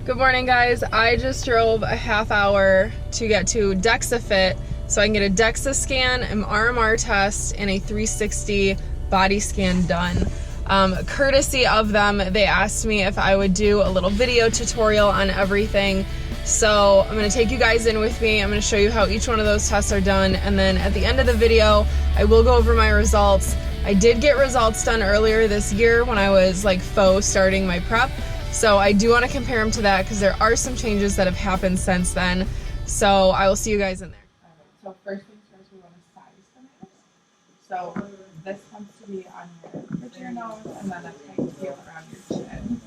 Good morning, guys. I just drove a half hour to get to DexaFit so I can get a Dexa scan, an RMR test, and a 360 body scan done. Courtesy of them, they asked me if I would do a little video tutorial on everything. So I'm going to take you guys in with me. I'm going to show you how each one of those tests are done, and then at the end of the video, I will go over my results. I did get results done earlier this year when I was like starting my prep. So I do want to compare them to that because there are some changes that have happened since then. So I will see you guys in there. So first things first, we want to size the nose. So this wants to be on your nose, and then that kind of feel around your chin.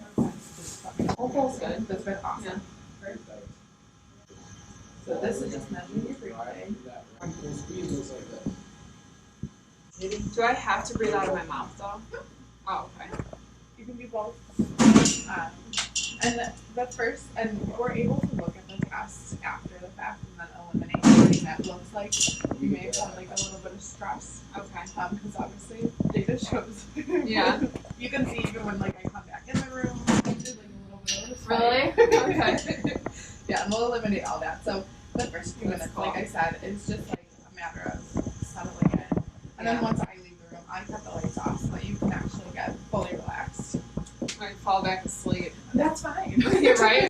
Oh, feels good. That's been awesome. Yeah. Perfect. So this is just measuring your breathing. Do I have to breathe out of my mouth though? Oh, okay. You can do both. And that's first, and we're able to look at the tests after the fact and then eliminate anything that looks like you may have had like a little bit of stress. Okay. Because obviously data shows. Yeah. You can see even when like I come back in the room, I did like a little bit of a spike. Really? Okay. Yeah, and we'll eliminate all that. So the first few minutes, like I said, is just like a matter of settling in. And then once I leave the room, I cut the lights off so that you can actually get fully relaxed. I fall back asleep. That's fine. You're right.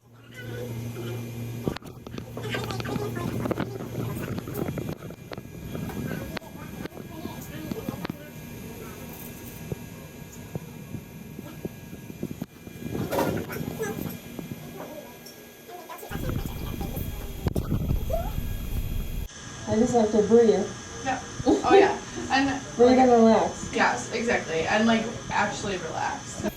I just have to breathe. Yeah. Oh yeah. And Breathe and relax. yes, exactly. And like actually relax.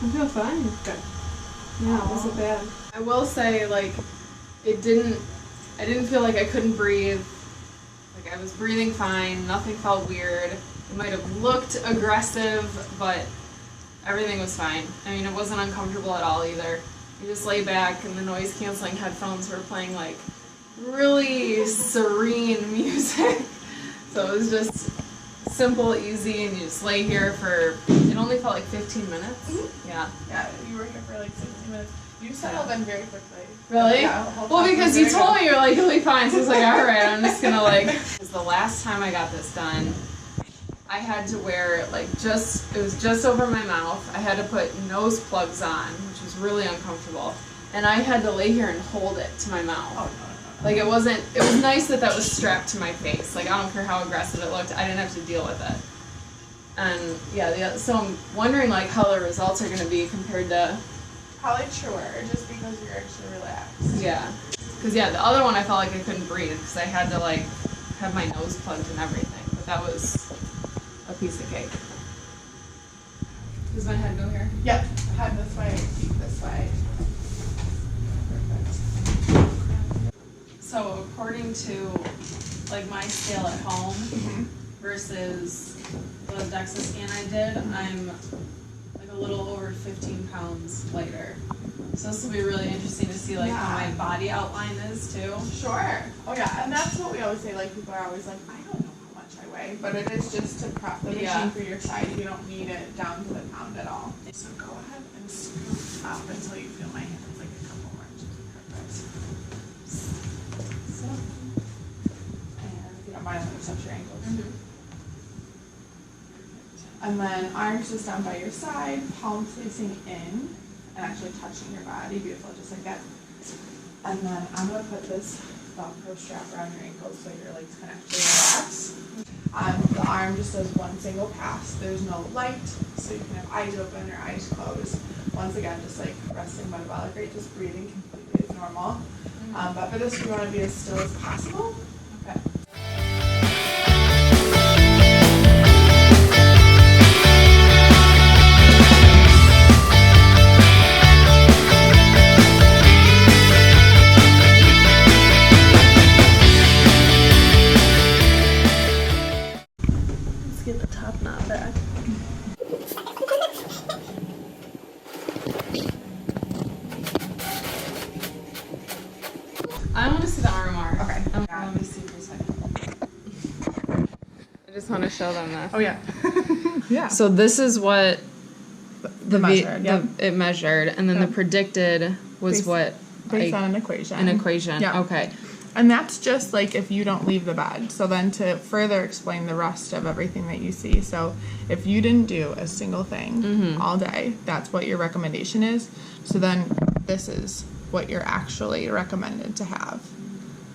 I feel fine. Good. Yeah, it wasn't bad. I will say, like, I didn't feel like I couldn't breathe. Like, I was breathing fine, nothing felt weird. It might have looked aggressive, but everything was fine. I mean, it wasn't uncomfortable at all either. You just lay back and the noise-canceling headphones were playing, like, really serene music. So it was just simple, easy, and you just lay here for, it only felt like 15 minutes. Mm-hmm. Yeah. Yeah, you were here for like 16 minutes. You settled in very quickly. Really? Yeah, well, because you told me you were like, you'll be fine, so I was like, alright, I'm just gonna like, because the last time I got this done, I had to wear like it was just over my mouth. I had to put nose plugs on, which was really uncomfortable. And I had to lay here and hold it to my mouth. Oh, no. Like it was nice that was strapped to my face. Like I don't care how aggressive it looked, I didn't have to deal with it. And yeah, so I'm wondering like how the results are gonna be compared to. Probably truer, just because you're actually relaxed. Yeah. Because the other one I felt like I couldn't breathe because I had to like have my nose plugged and everything. But that was a piece of cake. Does my head go here? Yep. Head this way, feet this way. So according to like my scale at home versus the Dexa scan I did, I'm like a little over 15 pounds lighter. So this will be really interesting to see like how my body outline is too. Sure. Oh yeah, and that's what we always say. Like people are always like, I don't know how much I weigh, but it is just to prep the machine for your size. You don't need it down to the pound at all. So go ahead and scoop up until you feel my hands like a couple more inches. Perfect. So, and if you don't mind, let me touch your ankles. Mm-hmm. And then arms just down by your side, palms facing in, and actually touching your body. Beautiful, just like that. And then I'm going to put this Velcro strap around your ankles so your legs can actually relax. The arm just does one single pass. There's no light, so you can have eyes open or eyes closed. Once again, just like resting metabolic rate, just breathing completely as normal. But for this, we want to be as still as possible. Okay. Let me see for a second. I just want to show them this. Oh, yeah. Yeah. So this is what measured, yep. it measured, and then the predicted was based on an equation. An equation. Yeah. Okay. And that's just like if you don't leave the bed. So then to further explain the rest of everything that you see. So if you didn't do a single thing all day, that's what your recommendation is. So then this is what you're actually recommended to have.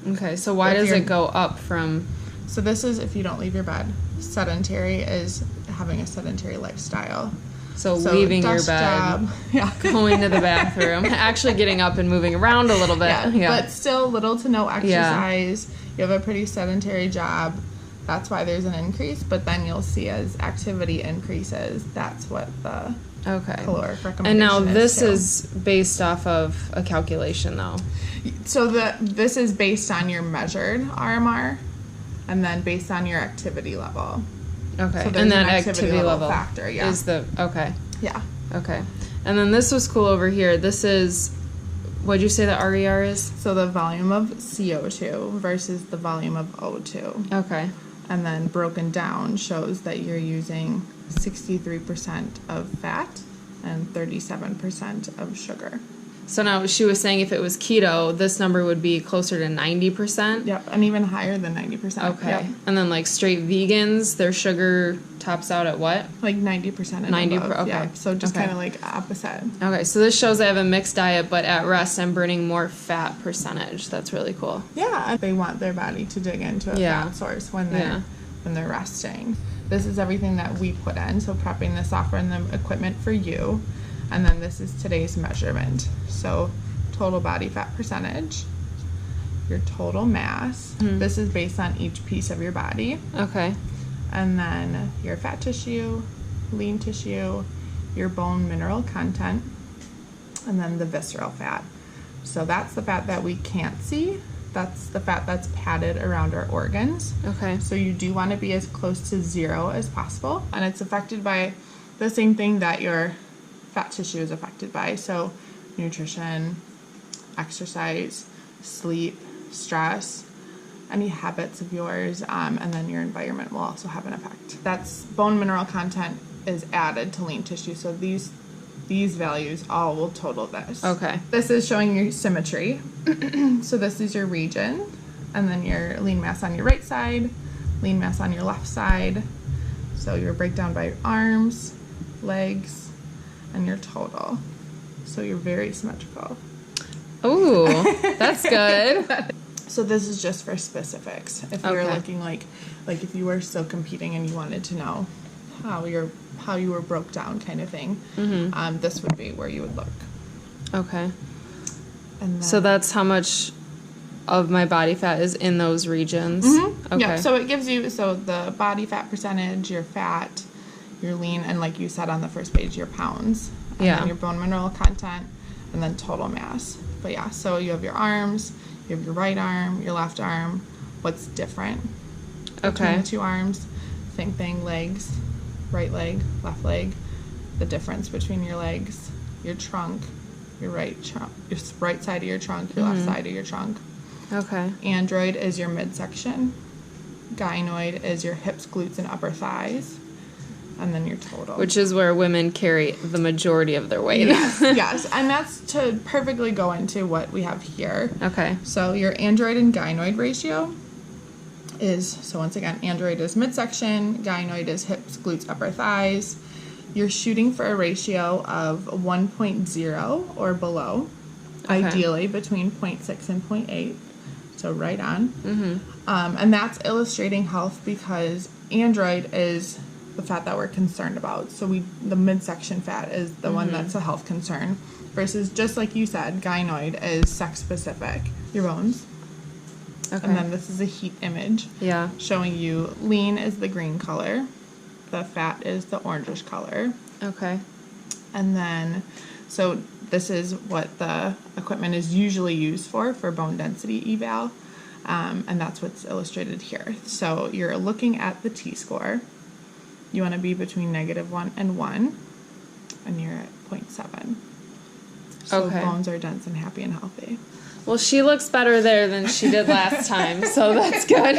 Okay. So why does it go up from? So this is if you don't leave your bed. Sedentary is having a sedentary lifestyle. So leaving your bed, job, going to the bathroom, actually getting up and moving around a little bit. Yeah. But still little to no exercise. You have a pretty sedentary job. That's why there's an increase. But then you'll see as activity increases, that's what the caloric recommendation is. And now this is based off of a calculation, though. So this is based on your measured RMR, and then based on your activity level. Okay, so and that activity level factor, is the, Yeah. Okay. And then this was cool over here. This is, what'd you say the RER is? So the volume of CO2 versus the volume of O2. Okay. And then broken down shows that you're using 63% of fat and 37% of sugar. So now she was saying if it was keto, this number would be closer to 90%. Yep, and even higher than 90%. Okay. Yep. And then like straight vegans, their sugar tops out at what? Like 90% and 90. above. Okay. Yeah, so just kind of like opposite. Okay, so this shows I have a mixed diet, but at rest I'm burning more fat percentage. That's really cool. Yeah, they want their body to dig into a fat source when they're resting. This is everything that we put in, so prepping the software and the equipment for you. And then this is today's measurement. So total body fat percentage, your total mass. This is based on each piece of your body. Okay. And then your fat tissue, lean tissue, your bone mineral content, and then the visceral fat. So that's the fat that we can't see. That's the fat that's padded around our organs. Okay. So you do want to be as close to zero as possible. And it's affected by the same thing that your fat tissue is affected by. So nutrition, exercise, sleep, stress, any habits of yours, and then your environment will also have an effect. That's bone mineral content is added to lean tissue. So these values all will total this. Okay. This is showing your symmetry. So this is your region, and then your lean mass on your right side, lean mass on your left side. So your breakdown by your arms, legs, and your total. So you're very symmetrical. Ooh, that's good. So this is just for specifics. If you're looking like if you were still competing and you wanted to know how you were broke down kind of thing, this would be where you would look. Okay. And then, so that's how much of my body fat is in those regions. Okay. Yeah, so it gives you the body fat percentage, your fat, your lean, and like you said on the first page, your pounds. And then your bone mineral content, and then total mass. But yeah, so you have your arms, you have your right arm, your left arm. What's different between the two arms? Same thing, legs, right leg, left leg. The difference between your legs, your trunk, your right side of your trunk, your left side of your trunk. Okay. Android is your midsection. Gynoid is your hips, glutes, and upper thighs. And then your total. Which is where women carry the majority of their weight. Yes. And that's to perfectly go into what we have here. Okay. So your android and gynoid ratio is, so once again, android is midsection, gynoid is hips, glutes, upper thighs. You're shooting for a ratio of 1.0 or below, ideally between 0.6 and 0.8. So right on. And that's illustrating health because android is the fat that we're concerned about. So the midsection fat is the one that's a health concern versus, just like you said, gynoid is sex specific. Your bones. Okay. And then this is a heat image. Yeah. Showing you lean is the green color. The fat is the orangish color. Okay. And then, so this is what the equipment is usually used for bone density eval. And that's what's illustrated here. So you're looking at the T-score. You want to be between -1 and 1, and you're at 0.7. So bones are dense and happy and healthy. Well, she looks better there than she did last time, so that's good.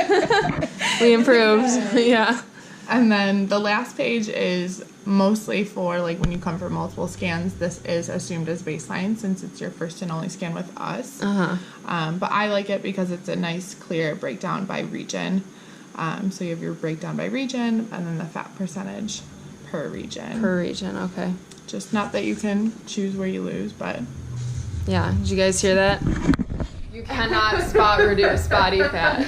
We improved. Yeah. And then the last page is mostly for like when you come for multiple scans. This is assumed as baseline since it's your first and only scan with us. But I like it because it's a nice, clear breakdown by region. So you have your breakdown by region and then the fat percentage per region. Per region, okay. Just not that you can choose where you lose, but... Yeah, did you guys hear that? You cannot spot reduce body fat.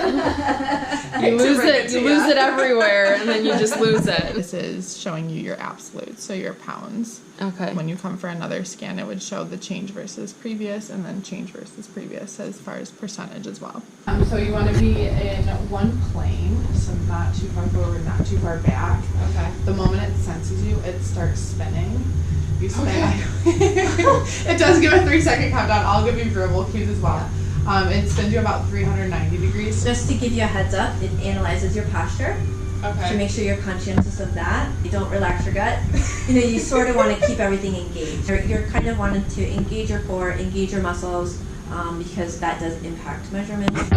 You lose it everywhere, and then you just lose it. This is showing you your absolutes, so your pounds. Okay. When you come for another scan, it would show the change versus previous, and then change versus previous as far as percentage as well. So you want to be in one plane, so not too far forward, not too far back. Okay. The moment it senses you, it starts spinning. You spin. Okay. It does give a 3-second countdown. I'll give you verbal cues as well. It spins you about 390 degrees. Just to give you a heads up, it analyzes your posture. Okay. To make sure you're conscientious of that. You don't relax your gut. You sort of want to keep everything engaged. You're kind of wanting to engage your core, engage your muscles, because that does impact measurements.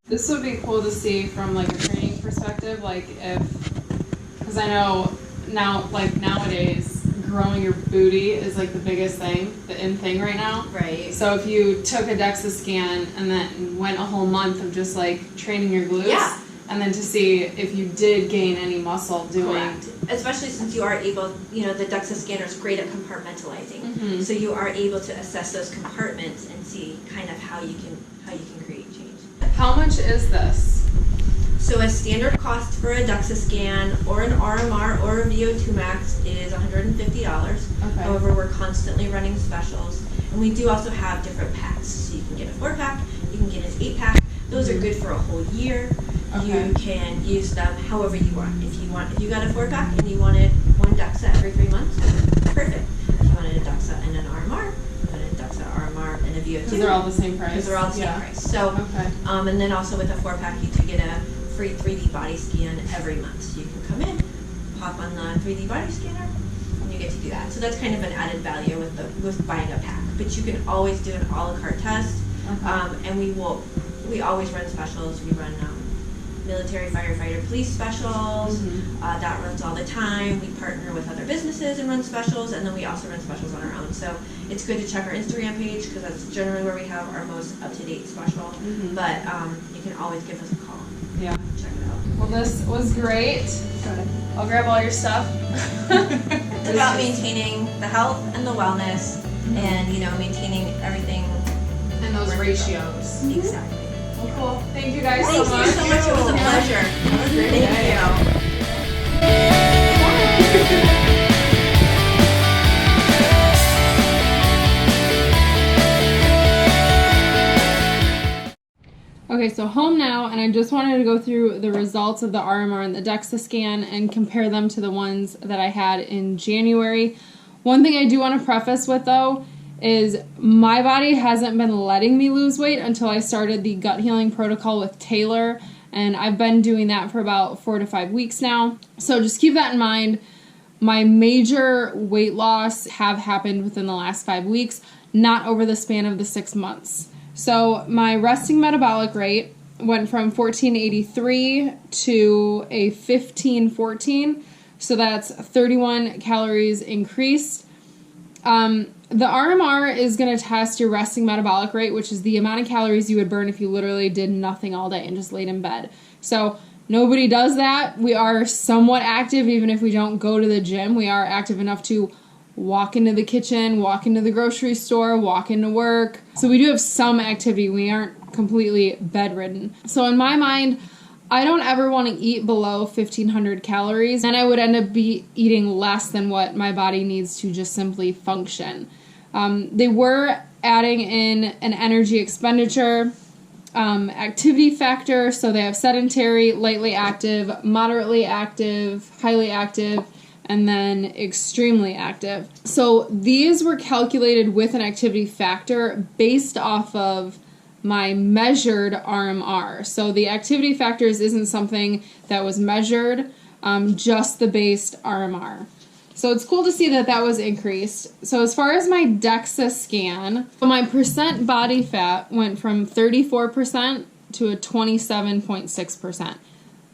This would be cool to see from like a training perspective, like because I know now, like nowadays, growing your booty is like the biggest thing, the in thing right now. Right. So if you took a DEXA scan and then went a whole month of just like training your glutes, Yeah. and then to see if you did gain any muscle doing. Correct. Especially since you are able, the DEXA scanner is great at compartmentalizing. Mhm. So you are able to assess those compartments and see kind of how you can create change. How much is this? So a standard cost for a DEXA scan or an RMR or a VO2 max is $150. Okay. However, we're constantly running specials. And we do also have different packs. So you can get a 4-pack, you can get an 8-pack. Those are good for a whole year. Okay. You can use them however you want. If you got a 4-pack and you wanted one DEXA every 3 months, perfect. If you wanted a DEXA and an RMR, you wanted a DEXA, RMR, and a VO2. Because they're all the same price. Because they're all the same price. So, Okay. and then also with a 4-pack, you do get a free 3D body scan every month. So you can come in, pop on the 3D body scanner, and you get to do that. So that's kind of an added value with buying a pack. But you can always do an a la carte test, and we always run specials. We run military, firefighter, police specials. That runs all the time. We partner with other businesses and run specials, and then we also run specials on our own. So it's good to check our Instagram page because that's generally where we have our most up-to-date special. But you can always give us a call. Yeah. Check it out. Well, this was great. I'll grab all your stuff. It's about maintaining the health and the wellness, and maintaining everything. And those ratios. Exactly. Well, cool. Thank you guys Thank so you much. so much. It was a pleasure. Thank you. Okay, so home now, and I just wanted to go through the results of the RMR and the DEXA scan and compare them to the ones that I had in January. One thing I do want to preface with, though, is my body hasn't been letting me lose weight until I started the gut healing protocol with Taylor, and I've been doing that for about 4 to 5 weeks now. So just keep that in mind. My major weight loss have happened within the last 5 weeks, not over the span of the 6 months. So my resting metabolic rate went from 1483 to a 1514. So that's 31 calories increased. The RMR is going to test your resting metabolic rate, which is the amount of calories you would burn if you literally did nothing all day and just laid in bed. So nobody does that. We are somewhat active, even if we don't go to the gym. We are active enough to walk into the kitchen, walk into the grocery store, walk into work. So we do have some activity. We aren't completely bedridden. So in my mind, I don't ever want to eat below 1,500 calories, and I would end up eating less than what my body needs to just simply function. They were adding in an energy expenditure activity factor. So they have sedentary, lightly active, moderately active, highly active, and then extremely active. So these were calculated with an activity factor based off of my measured RMR. So the activity factors isn't something that was measured, just the based RMR. So it's cool to see that that was increased. So as far as my DEXA scan, my percent body fat went from 34% to a 27.6%.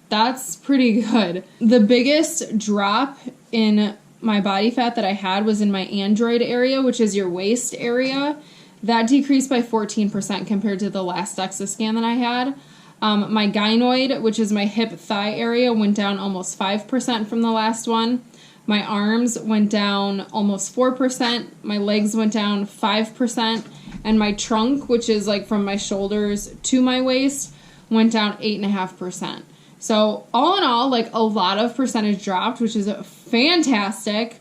That's pretty good. The biggest drop in my body fat that I had was in my android area, which is your waist area. That decreased by 14% compared to the last DEXA scan that I had. My gynoid, which is my hip thigh area, went down almost 5% from the last one. My arms went down almost 4%. My legs went down 5%. And my trunk, which is like from my shoulders to my waist, went down 8.5%. So all in all, like a lot of percentage dropped, which is fantastic.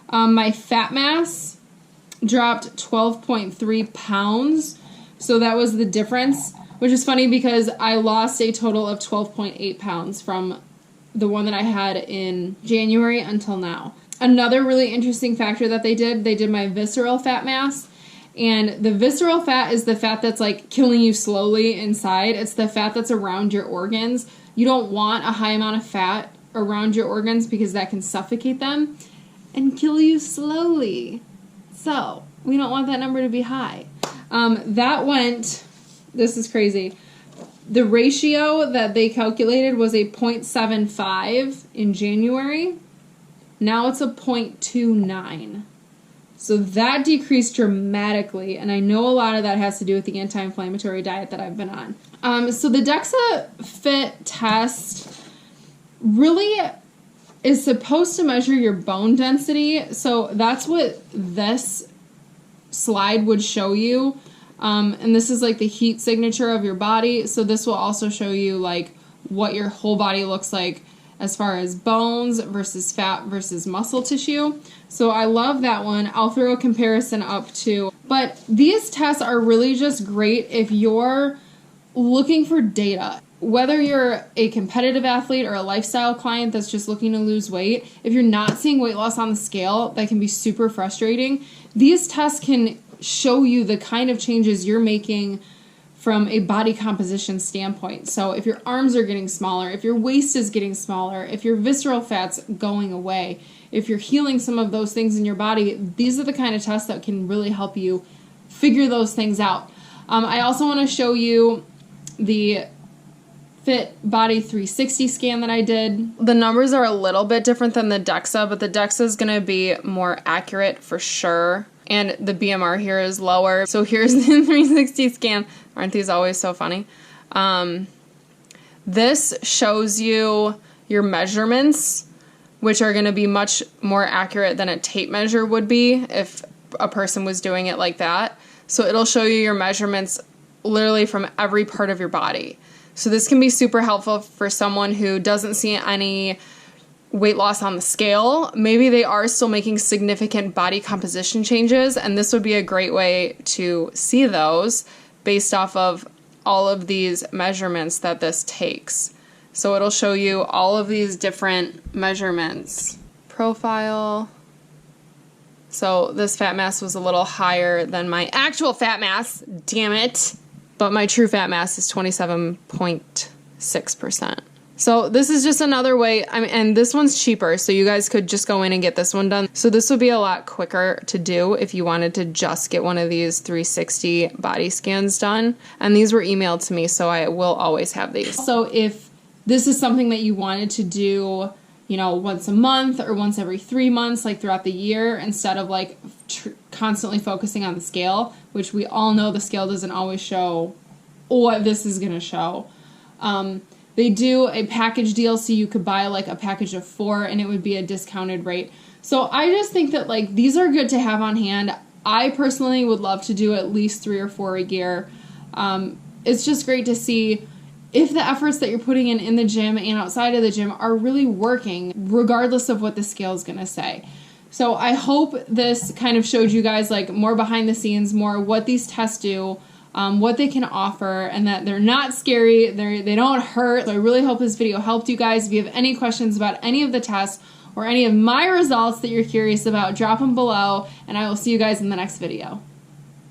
My fat mass dropped 12.3 pounds. So that was the difference, which is funny because I lost a total of 12.8 pounds from the one that I had in January until now. Another really interesting factor that they did my visceral fat mass. And the visceral fat is the fat that's like killing you slowly inside. It's the fat that's around your organs. You don't want a high amount of fat around your organs because that can suffocate them and kill you slowly. So we don't want that number to be high. That went, this is crazy. The ratio that they calculated was a 0.75 in January. Now it's a 0.29. So that decreased dramatically, and I know a lot of that has to do with the anti-inflammatory diet that I've been on. So the DexaFit test really is supposed to measure your bone density. So that's what this slide would show you. And this is like the heat signature of your body. So this will also show you like what your whole body looks like as far as bones versus fat versus muscle tissue. So I love that one. I'll throw a comparison up too. But these tests are really just great if you're looking for data. Whether you're a competitive athlete or a lifestyle client that's just looking to lose weight, if you're not seeing weight loss on the scale, that can be super frustrating. These tests can show you the kind of changes you're making from a body composition standpoint. So if your arms are getting smaller, if your waist is getting smaller, if your visceral fat's going away, if you're healing some of those things in your body, these are the kind of tests that can really help you figure those things out. I also want to show you the Fit Body 360 scan that I did. The numbers are a little bit different than the Dexa, but the Dexa is going to be more accurate for sure. And the BMR here is lower. So here's the 360 scan. Aren't these always so funny? This shows you your measurements, which are going to be much more accurate than a tape measure would be if a person was doing it like that. So it'll show you your measurements literally from every part of your body. So this can be super helpful for someone who doesn't see any weight loss on the scale. Maybe they are still making significant body composition changes, and this would be a great way to see those based off of all of these measurements that this takes. So it'll show you all of these different measurements. Profile. So this fat mass was a little higher than my actual fat mass, damn it. But my true fat mass is 27.6%. So this is just another way, and this one's cheaper, so you guys could just go in and get this one done. So this would be a lot quicker to do if you wanted to just get one of these 360 body scans done. And these were emailed to me, so I will always have these. So if this is something that you wanted to do, you know, once a month or once every 3 months, like throughout the year, instead of like constantly focusing on the scale, which we all know the scale doesn't always show what this is going to show. They do a package deal, so you could buy like a package of 4 and it would be a discounted rate. So I just think that like these are good to have on hand. I personally would love to do at least 3 or 4 a year. It's just great to see if the efforts that you're putting in the gym and outside of the gym are really working, regardless of what the scale is going to say. So I hope this kind of showed you guys like more behind the scenes, more what these tests do, what they can offer, and that they're not scary, they don't hurt. So I really hope this video helped you guys. If you have any questions about any of the tests or any of my results that you're curious about, drop them below, and I will see you guys in the next video.